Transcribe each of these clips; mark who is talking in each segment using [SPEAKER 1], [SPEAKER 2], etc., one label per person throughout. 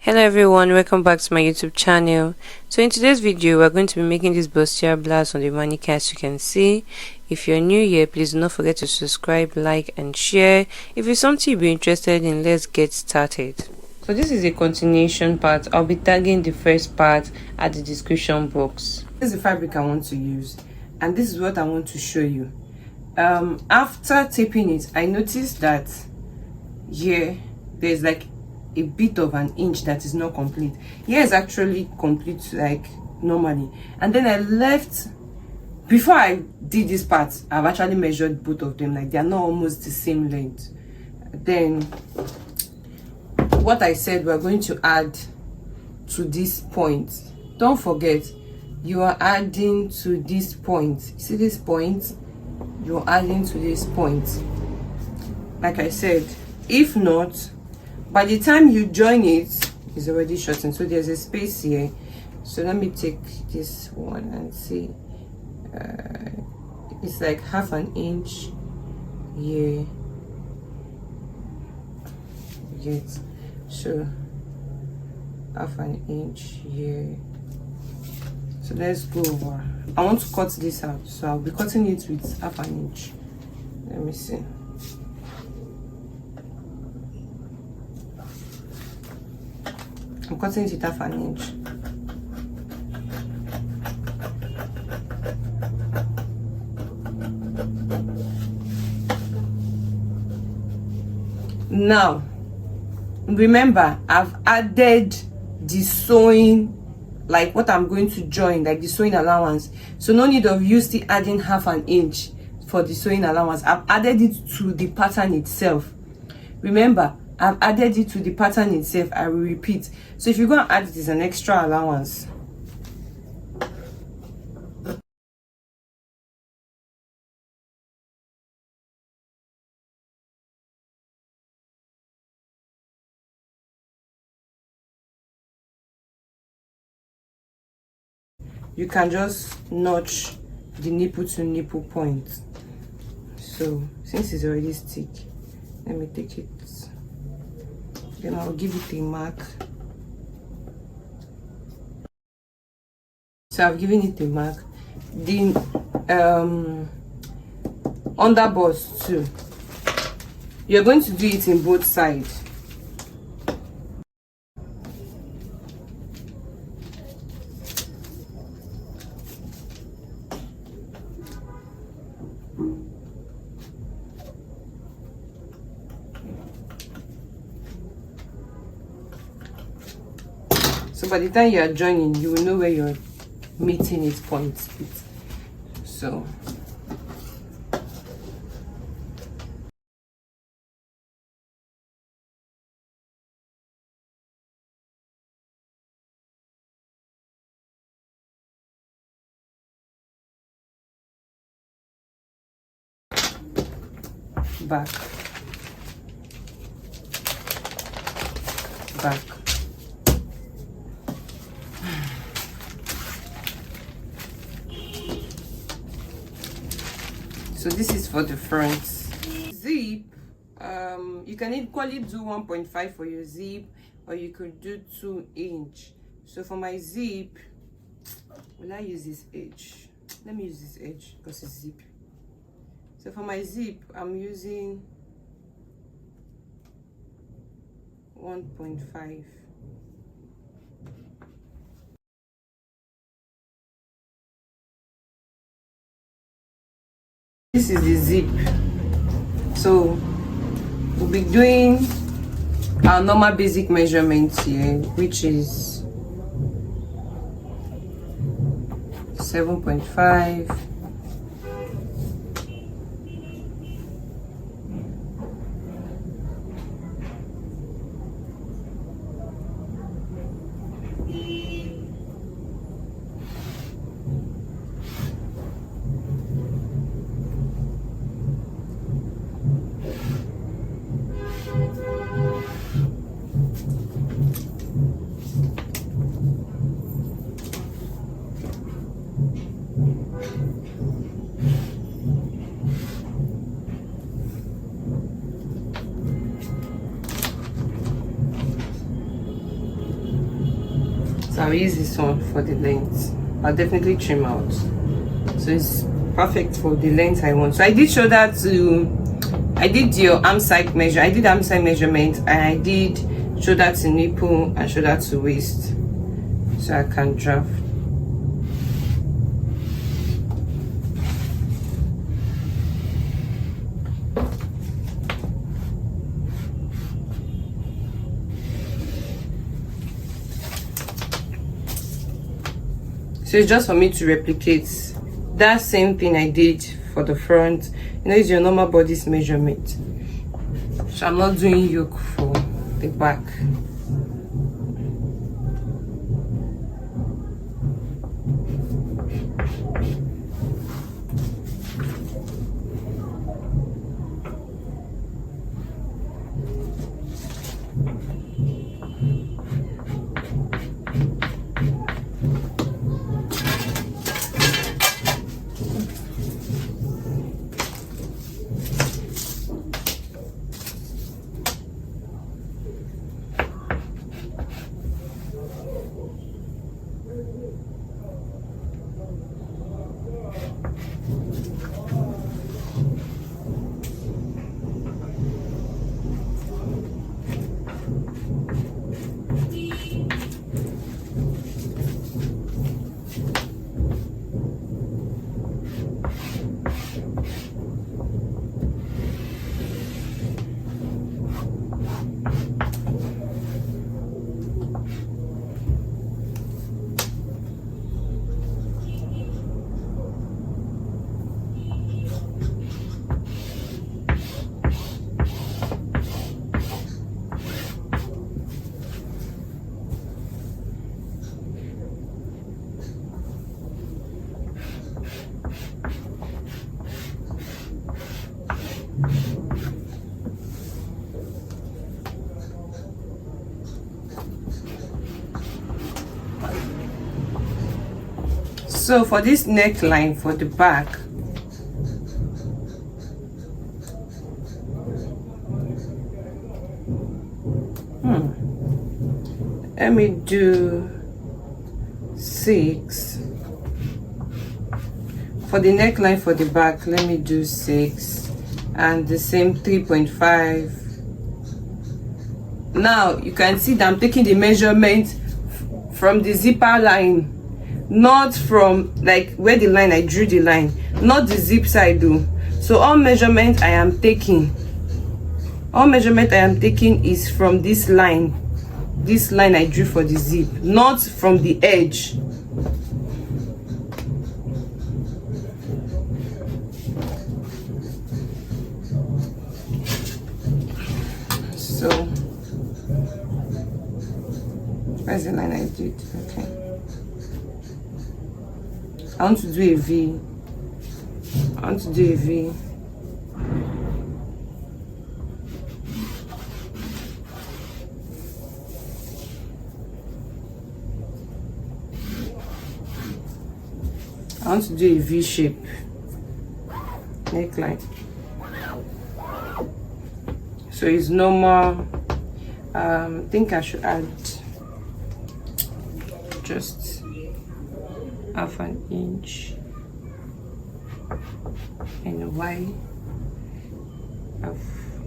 [SPEAKER 1] Hello everyone, welcome back to my YouTube channel. So in today's video we're going to be making this bustier blast on the mannequin. As you can see, if you're new here, please do not forget to subscribe, like and share. If it's something you'll be interested in, let's get started. So this is a continuation part. I'll be tagging the first part at the description box. This is the fabric I want to use, and this is what I want to show you. After taping it, I noticed that here there's like a bit of an inch that is not complete. Here is actually complete like normally, and then I left. Before I did this part, I've actually measured both of them, like they are not almost the same length. Then what I said, we're going to add to this point. Don't forget, you are adding to this point. See this point? You're adding to this point. Like I said, if not, by the time you join it, it's already shortened. So there's a space here. So let me take this one and see. It's like half an inch here. Yes. So half an inch here. So let's go over. I want to cut this out, so I'll be cutting it with half an inch. Let me see. I'm cutting it with half an inch. Now, remember, I've added the sewing, like what I'm going to join, like the sewing allowance. So no need of you still adding half an inch for the sewing allowance. I've added it to the pattern itself. Remember, I've added it to the pattern itself. I will repeat. So if you're going to add it as an extra allowance, you can just notch the nipple to nipple point. So since it's already stick, let me take it. Then I'll give it a mark. So I've given it a mark. The underbust too, you're going to do it in both sides. So by the time you are joining, you will know where you're meeting its points. So back. So this is for the front zip. You can equally do 1.5 for your zip, or you could do 2 inch. So for my zip, will I use this edge? Let me use this edge because it's zip. So for my zip, I'm using 1.5. This is the zip. So we'll be doing our normal basic measurements here, which is 7.5. So I'll use this one for the length. I'll definitely trim out. So it's perfect for the length I want. So I did shoulder to, I did your arm side measure. I did arm side measurement, and I did shoulder to nipple and shoulder to waist. So I can draft. So it's just for me to replicate that same thing I did for the front. You know, it's your normal body's measurement. So I'm not doing yoke for the back. So for this neckline for the back, let me do 6. For the neckline for the back, let me do 6, and the same 3.5. Now you can see that I'm taking the measurement from the zipper line, not from like where the line I drew the line, not the zip side though. So all measurement I am taking is from this line I drew for the zip, not from the edge. So where's the line I did? Okay, I want to do a V. I want to do a V. I want to do a V shape neckline. So it's normal. I think I should add just half an inch and Y, half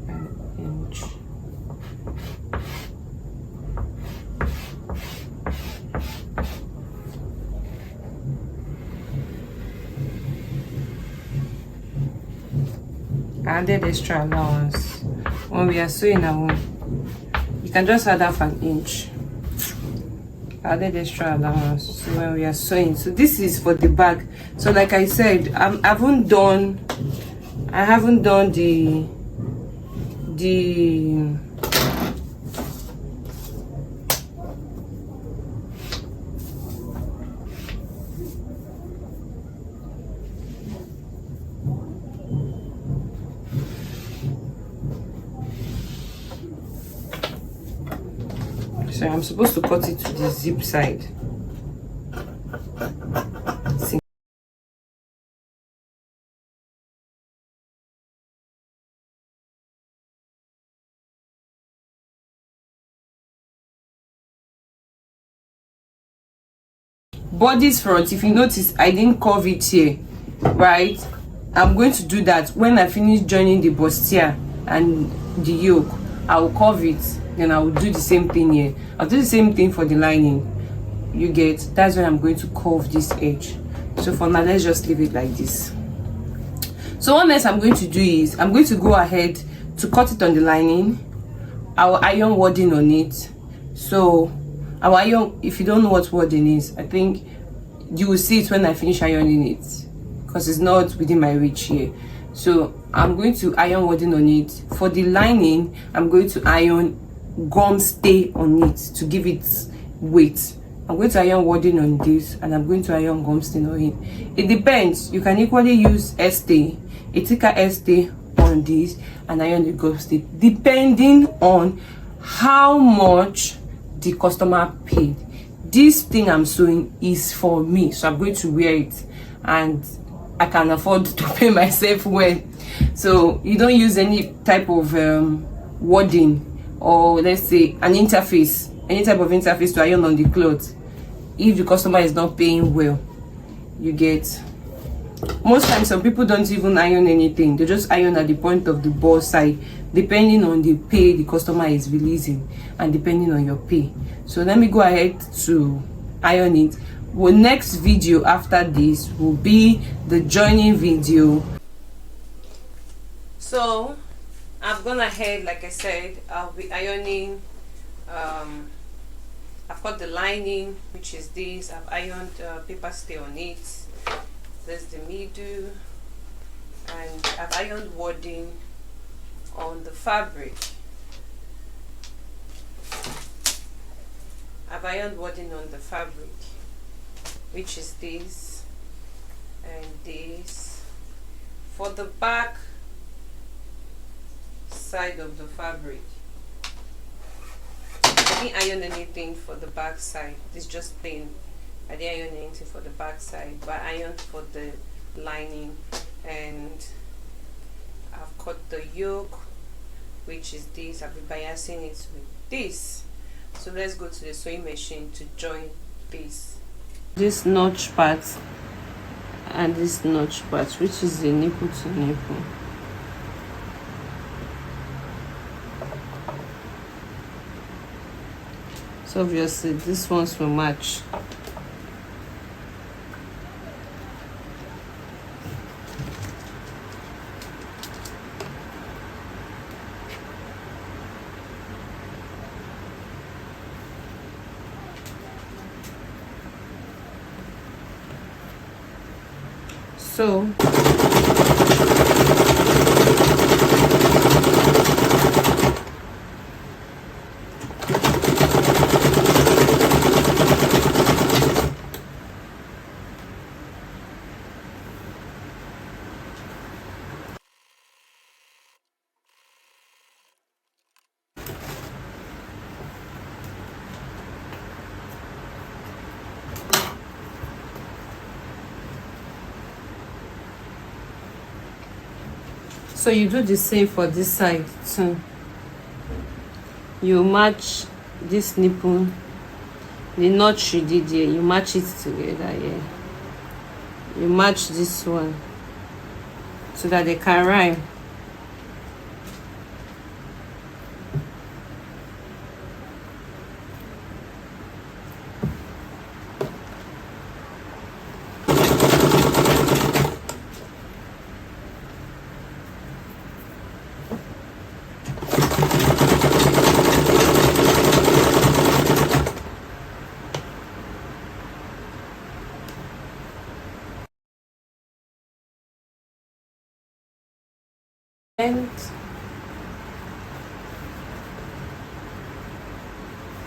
[SPEAKER 1] an inch. I added extra allowance when we are sewing at home. You can just add half an inch. I added extra allowance so when we are sewing. So this is for the back. So like I said, I haven't done the so I'm supposed to cut it to the zip side.
[SPEAKER 2] body's front, if you notice, I didn't curve it here, right? I'm going to do that when I finish joining the bustier and the yoke. I will curve it, then I will do the same thing here. I'll do the same thing for the lining. You get? That's when I'm going to curve this edge. So for now, let's just leave it like this. So what next I'm going to do is I'm going to go ahead to cut it on the lining. I will iron wording on it. So I will iron. If you don't know what wording is, I think you will see it when I finish ironing it, because it's not within my reach here. So I'm going to iron wording on it. For the lining, I'm going to iron gum stay on it to give it weight. I'm going to iron wording on this, and I'm going to iron gum stay on it. It depends. You can equally use stay, a thicker stay on this, and iron the gum stay, depending on how much the customer paid. This thing I'm sewing is for me, so I'm going to wear it, and I can afford to pay myself well. So you don't use any type of wording, or let's say an interface, any type of interface to iron on the cloth if the customer is not paying well. You get? Most times some people don't even iron anything, they just iron at the point of the ball side, depending on the pay the customer is releasing and depending on your pay. So let me go ahead to iron it. Well, next video after this will be the joining video. So I've gone ahead, like I said, I'll be ironing. I've got the lining, which is this. I've ironed paper stay on it. There's the middle, and I've ironed wording on the fabric. I've ironed wording on the fabric, which is this and this. For the back side of the fabric, I didn't iron anything for the back side. It's just thin. I didn't iron anything for the back side, but I ironed for the lining. And I've cut the yoke, which is this. I'll be biasing it with this. So let's go to the sewing machine to join this notch part and this notch part, which is the nipple to nipple. So obviously this ones will match. So So you do the same for this side too. You match this nipple, the notch you did here, you match it together here. You match this one so that they can rhyme.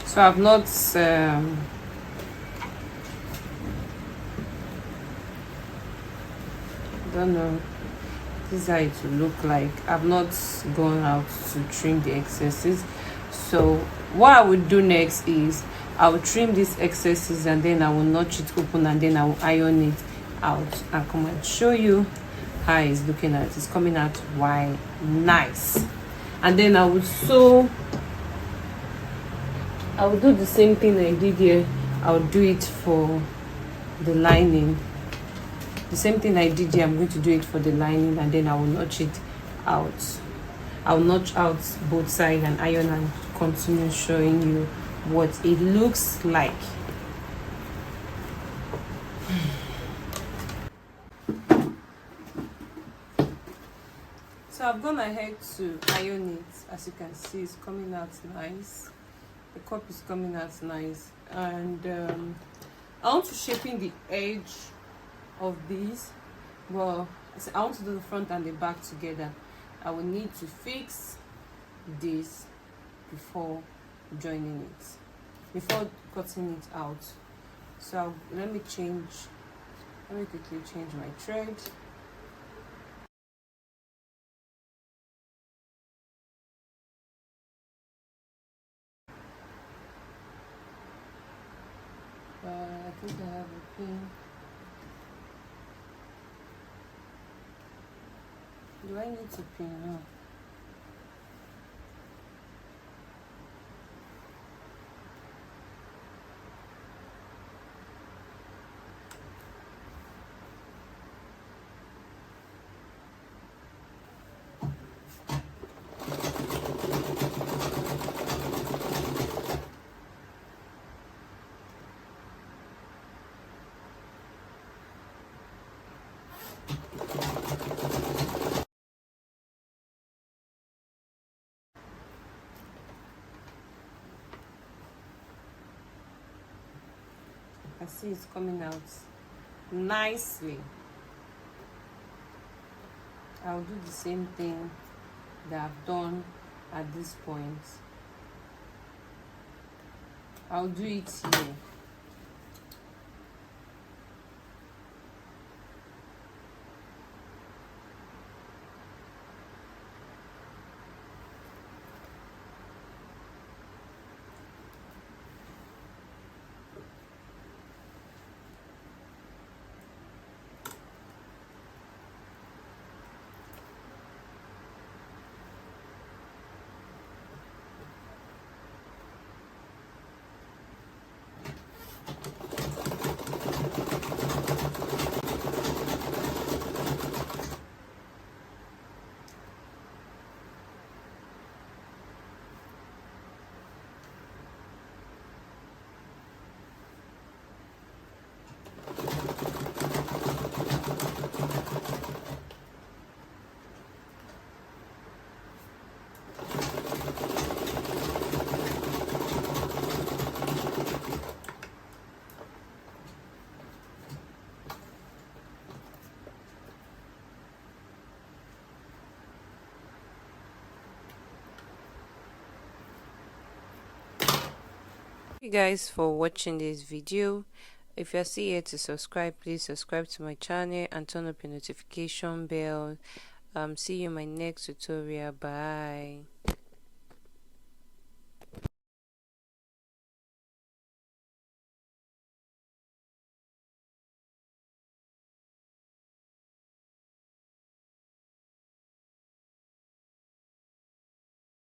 [SPEAKER 2] So I've not don't know, this is how it will look like. I've not gone out to trim the excesses. So what I would do next is I will trim these excesses, and then I will notch it open, and then I will iron it out and come and show you how it's looking at. It's coming out white, nice. And then I would sew. I will do the same thing I did here. I will do it for the lining. The same thing I did here, I'm going to do it for the lining, and then I will notch it out. I'll notch out both sides and iron and continue showing you what it looks like. So I've gone ahead to iron it. As you can see, it's coming out nice. The cup is coming out nice, and I want to shape in the edge of these. Well, I want to do the front and the back together. I will need to fix this before joining it, before cutting it out. So let me quickly change my thread. I think I have a pin. Do I need to pin? No. I see it's coming out nicely. I'll do the same thing that I've done at this point. I'll do it here.
[SPEAKER 1] Thank you guys for watching this video. If you're still here to subscribe, please subscribe to my channel and turn up your notification bell. See you in my next tutorial. Bye.